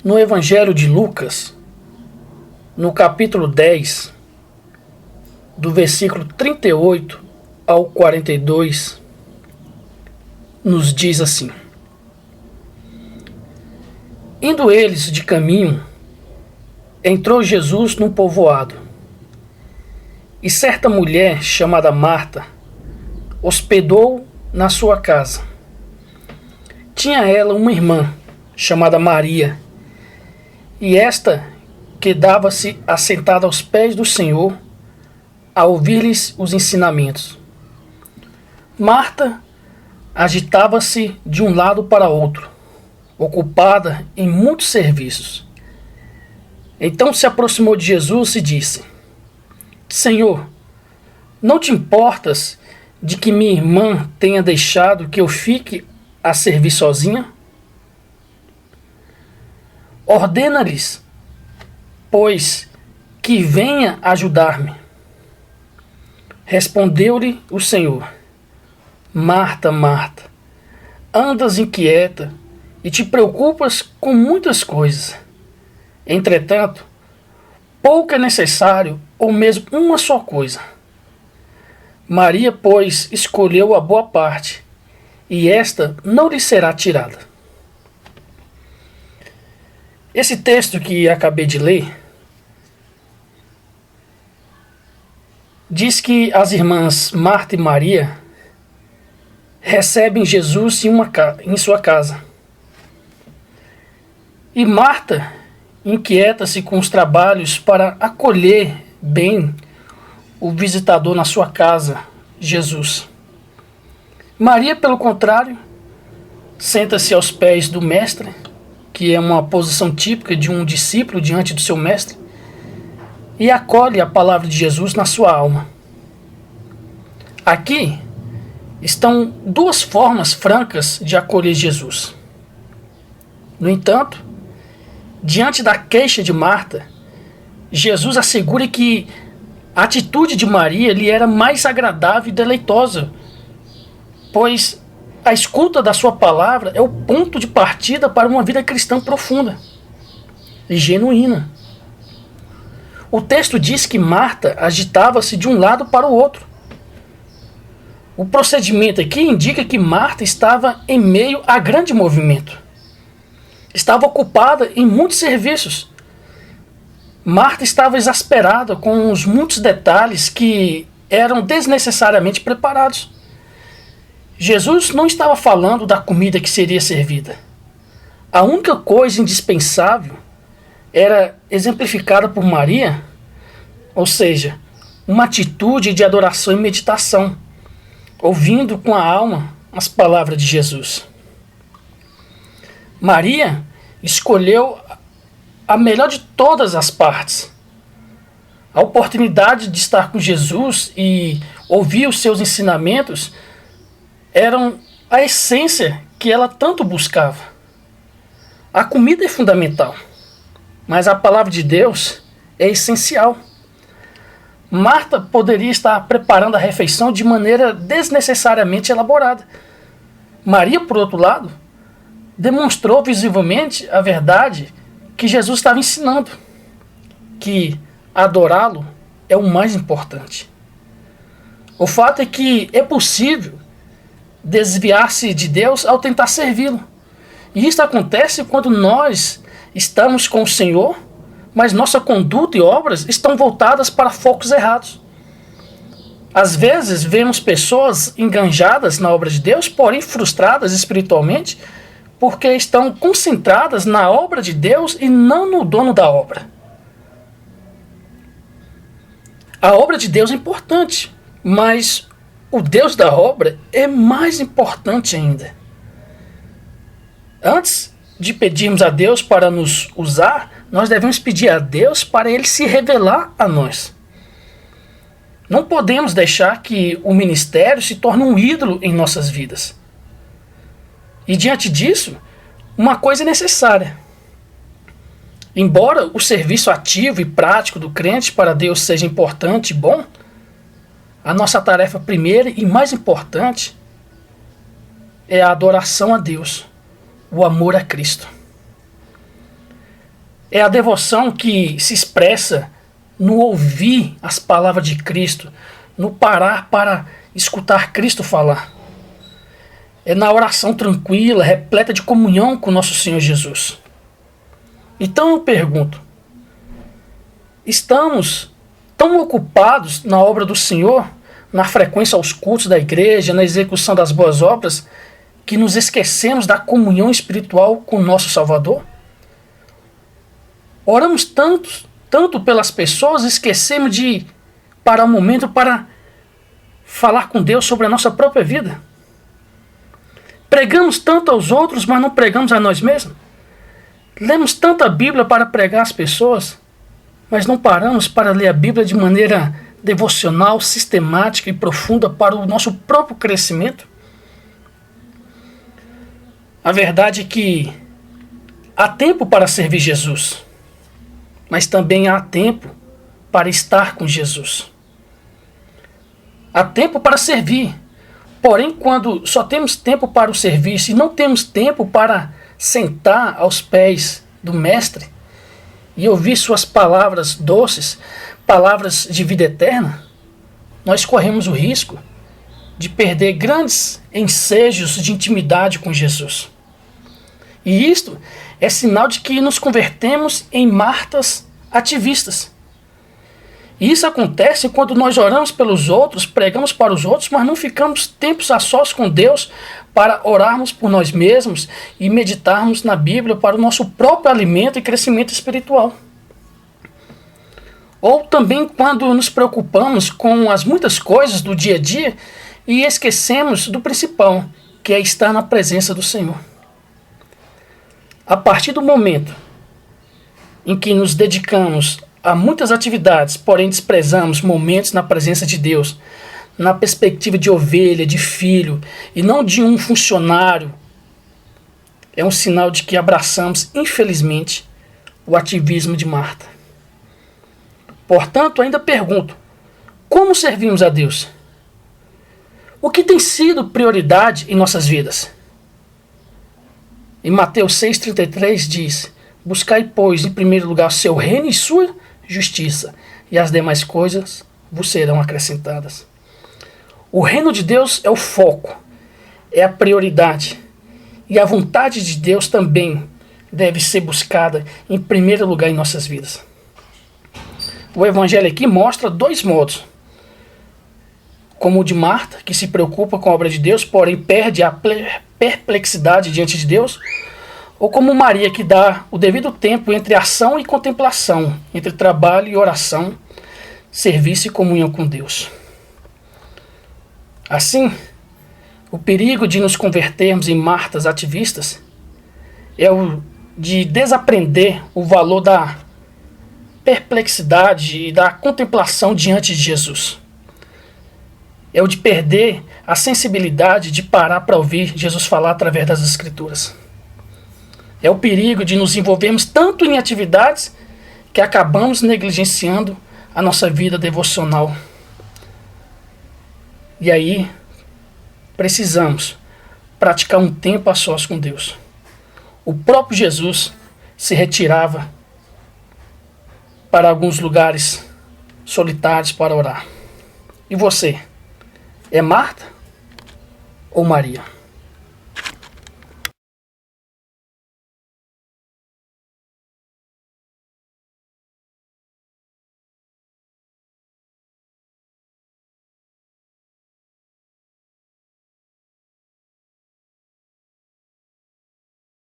No Evangelho de Lucas, no capítulo 10, do versículo 38 ao 42, nos diz assim: Indo eles de caminho, entrou Jesus num povoado, e certa mulher chamada Marta hospedou na sua casa. Tinha ela uma irmã chamada Maria, e esta quedava-se assentada aos pés do Senhor a ouvir-lhes os ensinamentos. Marta agitava-se de um lado para outro, ocupada em muitos serviços. Então se aproximou de Jesus e disse: Senhor, não te importas de que minha irmã tenha deixado que eu fique a servir sozinha? Ordena-lhes, pois, que venha ajudar-me. Respondeu-lhe o Senhor: Marta, Marta, andas inquieta e te preocupas com muitas coisas. Entretanto, pouco é necessário, ou mesmo uma só coisa. Maria, pois, escolheu a boa parte, e esta não lhe será tirada. Esse texto que acabei de ler diz que as irmãs Marta e Maria recebem Jesus em sua casa. E Marta inquieta-se com os trabalhos para acolher bem o visitador na sua casa, Jesus. Maria, pelo contrário, senta-se aos pés do mestre, que é uma posição típica de um discípulo diante do seu mestre, e acolhe a palavra de Jesus na sua alma. Aqui estão duas formas francas de acolher Jesus. No entanto, diante da queixa de Marta, Jesus assegura que a atitude de Maria lhe era mais agradável e deleitosa, pois a escuta da sua palavra é o ponto de partida para uma vida cristã profunda e genuína. O texto diz que Marta agitava-se de um lado para o outro. O procedimento aqui indica que Marta estava em meio a grande movimento. Estava ocupada em muitos serviços. Marta estava exasperada com os muitos detalhes que eram desnecessariamente preparados. Jesus não estava falando da comida que seria servida. A única coisa indispensável era exemplificada por Maria, ou seja, uma atitude de adoração e meditação, ouvindo com a alma as palavras de Jesus. Maria escolheu a melhor de todas as partes. A oportunidade de estar com Jesus e ouvir os seus ensinamentos eram a essência que ela tanto buscava. A comida é fundamental, mas a palavra de Deus é essencial. Marta poderia estar preparando a refeição de maneira desnecessariamente elaborada. Maria, por outro lado, demonstrou visivelmente a verdade que Jesus estava ensinando, que adorá-lo é o mais importante. O fato é que é possível desviar-se de Deus ao tentar servi-lo. E isso acontece quando nós estamos com o Senhor, mas nossa conduta e obras estão voltadas para focos errados. Às vezes vemos pessoas enganjadas na obra de Deus, porém frustradas espiritualmente, porque estão concentradas na obra de Deus e não no dono da obra. A obra de Deus é importante, mas o Deus da obra é mais importante ainda. Antes de pedirmos a Deus para nos usar, nós devemos pedir a Deus para Ele se revelar a nós. Não podemos deixar que o ministério se torne um ídolo em nossas vidas. E diante disso, uma coisa é necessária. Embora o serviço ativo e prático do crente para Deus seja importante e bom, a nossa tarefa primeira e mais importante é a adoração a Deus, o amor a Cristo. É a devoção que se expressa no ouvir as palavras de Cristo, no parar para escutar Cristo falar. É na oração tranquila, repleta de comunhão com nosso Senhor Jesus. Então eu pergunto, estamos tão ocupados na obra do Senhor, na frequência aos cultos da igreja, na execução das boas obras, que nos esquecemos da comunhão espiritual com o nosso Salvador? Oramos tanto pelas pessoas, esquecemos de parar um momento para falar com Deus sobre a nossa própria vida. Pregamos tanto aos outros, mas não pregamos a nós mesmos. Lemos tanta Bíblia para pregar às pessoas, mas não paramos para ler a Bíblia de maneira devocional, sistemática e profunda para o nosso próprio crescimento. A verdade é que há tempo para servir Jesus, mas também há tempo para estar com Jesus. Há tempo para servir, porém, quando só temos tempo para o serviço e não temos tempo para sentar aos pés do Mestre e ouvir suas palavras doces, palavras de vida eterna, nós corremos o risco de perder grandes ensejos de intimidade com Jesus. E isto é sinal de que nos convertemos em Martas ativistas. E isso acontece quando nós oramos pelos outros, pregamos para os outros, mas não ficamos tempos a sós com Deus para orarmos por nós mesmos e meditarmos na Bíblia para o nosso próprio alimento e crescimento espiritual. Ou também quando nos preocupamos com as muitas coisas do dia a dia e esquecemos do principal, que é estar na presença do Senhor. A partir do momento em que nos dedicamos a muitas atividades, porém desprezamos momentos na presença de Deus, na perspectiva de ovelha, de filho, e não de um funcionário, é um sinal de que abraçamos, infelizmente, o ativismo de Marta. Portanto, ainda pergunto, como servimos a Deus? O que tem sido prioridade em nossas vidas? Em Mateus 6,33 diz: buscai, pois, em primeiro lugar o seu reino e sua justiça, e as demais coisas vos serão acrescentadas. O reino de Deus é o foco, é a prioridade, e a vontade de Deus também deve ser buscada em primeiro lugar em nossas vidas. O Evangelho aqui mostra dois modos, como o de Marta, que se preocupa com a obra de Deus, porém perde a perplexidade diante de Deus, ou como Maria, que dá o devido tempo entre ação e contemplação, entre trabalho e oração, serviço e comunhão com Deus. Assim, o perigo de nos convertermos em Martas ativistas é o de desaprender o valor da perplexidade e da contemplação diante de Jesus. É o de perder a sensibilidade de parar para ouvir Jesus falar através das Escrituras. É o perigo de nos envolvermos tanto em atividades que acabamos negligenciando a nossa vida devocional. E aí, precisamos praticar um tempo a sós com Deus. O próprio Jesus se retirava para alguns lugares solitários para orar. E você, é Marta ou Maria?